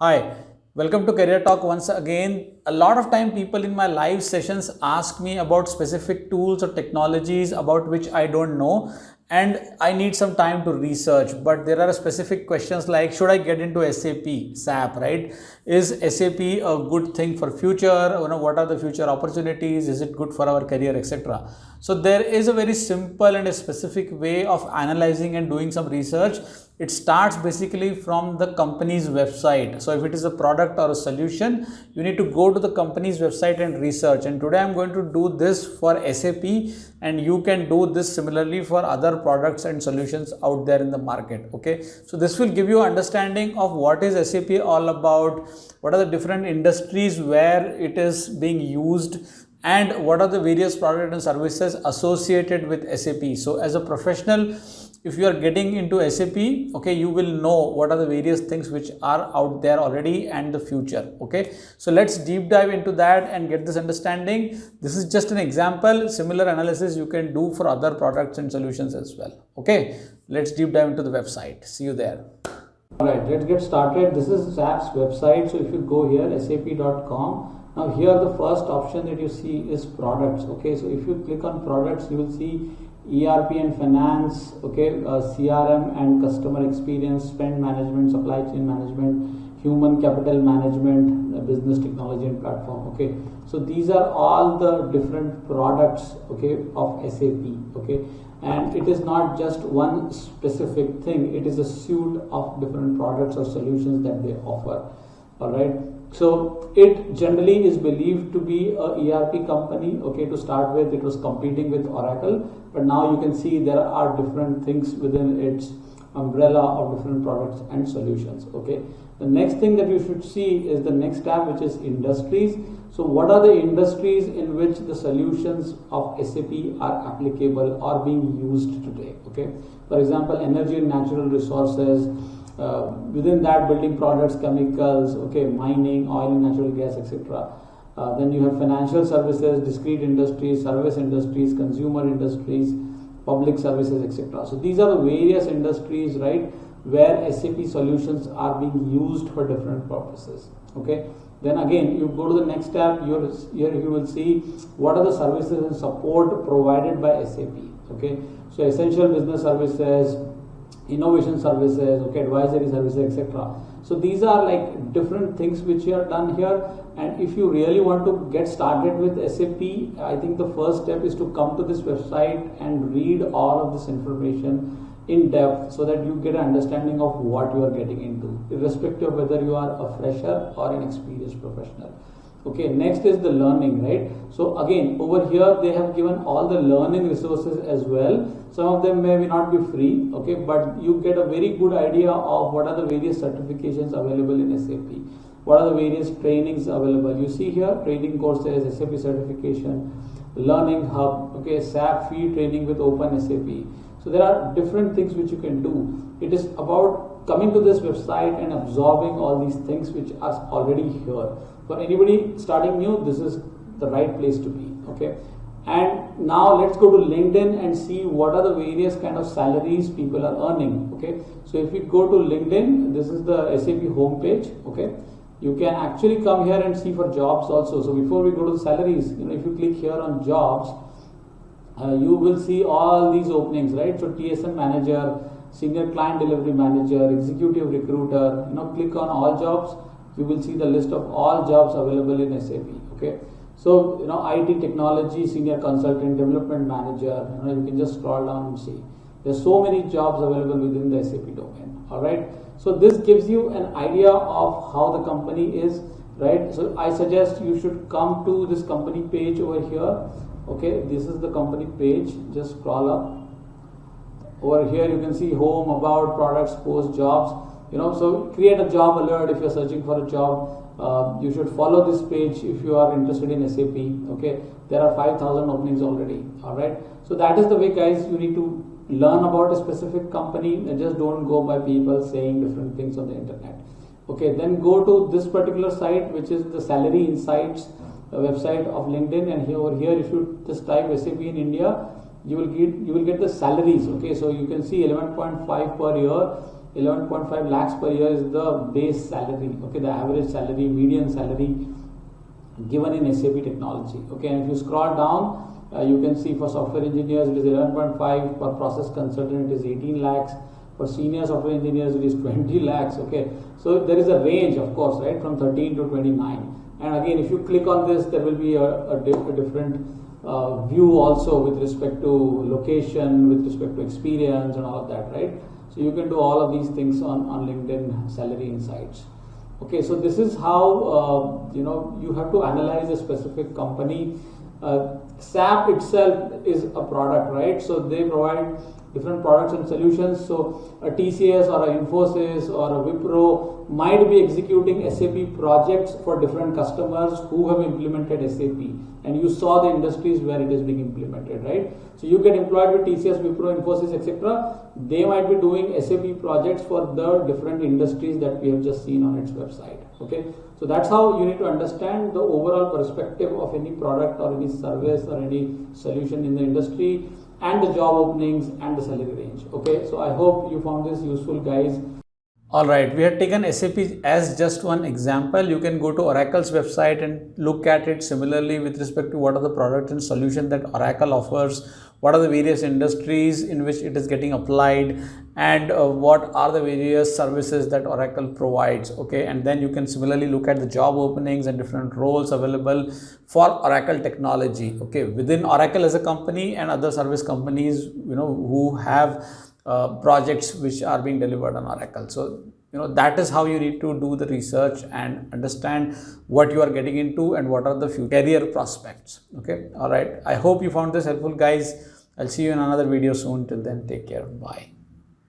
Hi, welcome to Career Talk once again. A lot of time people in my live sessions ask me about specific tools or technologies about which I don't know and I need some time to research, but there are specific questions like should I get into SAP, right? Is SAP a good thing for future? What are the future opportunities? Is it good for our career, etc.? So there is a very simple and a specific way of analyzing and doing some research. It starts basically from the company's website. So if it is a product or a solution, you need to go to the company's website and research. And today I'm going to do this for SAP, and you can do this similarly for other products and solutions out there in the market. Okay, so this will give you understanding of what is SAP all about, what are the different industries where it is being used, and what are the various products and services associated with SAP. So as a professional, if you are getting into SAP, okay, you will know what are the various things which are out there already and the future. Okay, so let's deep dive into that and get this understanding. This is just an example. Similar analysis you can do for other products and solutions as well. Okay, let's deep dive into the website. See you there. Alright, let's get started. This is SAP's website. So if you go here, sap.com. Now here the first option that you see is products. Okay, so if you click on products, you will see ERP and finance, okay, CRM and customer experience, spend management, supply chain management, human capital management, business technology and platform. Okay, so these are all the different products, okay, of SAP. Okay, and it is not just one specific thing, it is a suite of different products or solutions that they offer. All right, so it generally is believed to be a ERP company. Okay, to start with, it was competing with Oracle, but now you can see there are different things within its umbrella of different products and solutions. Okay, the next thing that you should see is the next tab, which is industries. So what are the industries in which the solutions of SAP are applicable or being used today? Okay, for example, energy and natural resources. Within that, building products, chemicals, okay, mining, oil and natural gas, etc. Then you have financial services, discrete industries, service industries, consumer industries, public services, etc. So these are the various industries, right, where SAP solutions are being used for different purposes. Okay, then again you go to the next tab. Here you will see what are the services and support provided by SAP. Okay, so essential business services, innovation services, okay, advisory services, etc. So these are like different things which are done here. And if you really want to get started with SAP, I think the first step is to come to this website and read all of this information in depth so that you get an understanding of what you are getting into, irrespective of whether you are a fresher or an experienced professional. Okay, next is the learning, right? So again, over here they have given all the learning resources as well. Some of them may not be free, okay, but you get a very good idea of what are the various certifications available in SAP, what are the various trainings available. You see here training courses, SAP certification, learning hub, okay, SAP free training with open SAP. So there are different things which you can do. It is about coming to this website and absorbing all these things which are already here. For anybody starting new, this is the right place to be. Okay, and now let's go to LinkedIn and see what are the various kind of salaries people are earning. Okay, so if we go to LinkedIn, this is the SAP homepage. Okay, you can actually come here and see for jobs also. So before we go to the salaries, if you click here on jobs, you will see all these openings, right? So TSM manager, senior client delivery manager, executive recruiter. Click on all jobs. You will see the list of all jobs available in SAP. Okay, so IT technology, senior consultant, development manager. You can just scroll down and see. There's so many jobs available within the SAP domain. All right. So this gives you an idea of how the company is, right? So I suggest you should come to this company page over here. Okay, this is the company page. Just scroll up. Over here you can see home, about, products, post, jobs. So create a job alert if you're searching for a job. You should follow this page if you are interested in SAP. Okay, there are 5,000 openings already. All right, so that is the way, guys. You need to learn about a specific company and just don't go by people saying different things on the internet. Okay, then go to this particular site, which is the Salary Insights website of LinkedIn, and over here if you just type SAP in India, you will get the salaries. Okay, so you can see 11.5 per year 11.5 lakhs per year is the base salary, okay, the average salary, median salary given in SAP technology. Okay, and if you scroll down, you can see for software engineers it is 11.5, for process consultant it is 18 lakhs, for senior software engineers it is 20 lakhs. Okay, so there is a range, of course, right, from 13 to 29. And again, if you click on this, there will be a different view also with respect to location, with respect to experience and all of that, right? So you can do all of these things on LinkedIn Salary Insights. Okay, so this is how you have to analyze a specific company. SAP itself is a product, right? So they provide different products and solutions. So a TCS or a Infosys or a Wipro might be executing SAP projects for different customers who have implemented SAP, and you saw the industries where it is being implemented, right? So you get employed with TCS, Wipro, Infosys, etc. They might be doing SAP projects for the different industries that we have just seen on its website. Okay, so that's how you need to understand the overall perspective of any product or any service or any solution in the industry, and the job openings and the salary range. Okay, so I hope you found this useful, guys. Alright, we have taken SAP as just one example. You can go to Oracle's website and look at it similarly with respect to what are the products and solutions that Oracle offers, what are the various industries in which it is getting applied, and what are the various services that Oracle provides. Okay, and then you can similarly look at the job openings and different roles available for Oracle technology. Okay, within Oracle as a company and other service companies, who have projects which are being delivered on Oracle. So that is how you need to do the research and understand what you are getting into and what are the future career prospects. Okay, all right, I hope you found this helpful, guys. I'll see you in another video soon. Till then, take care. Bye.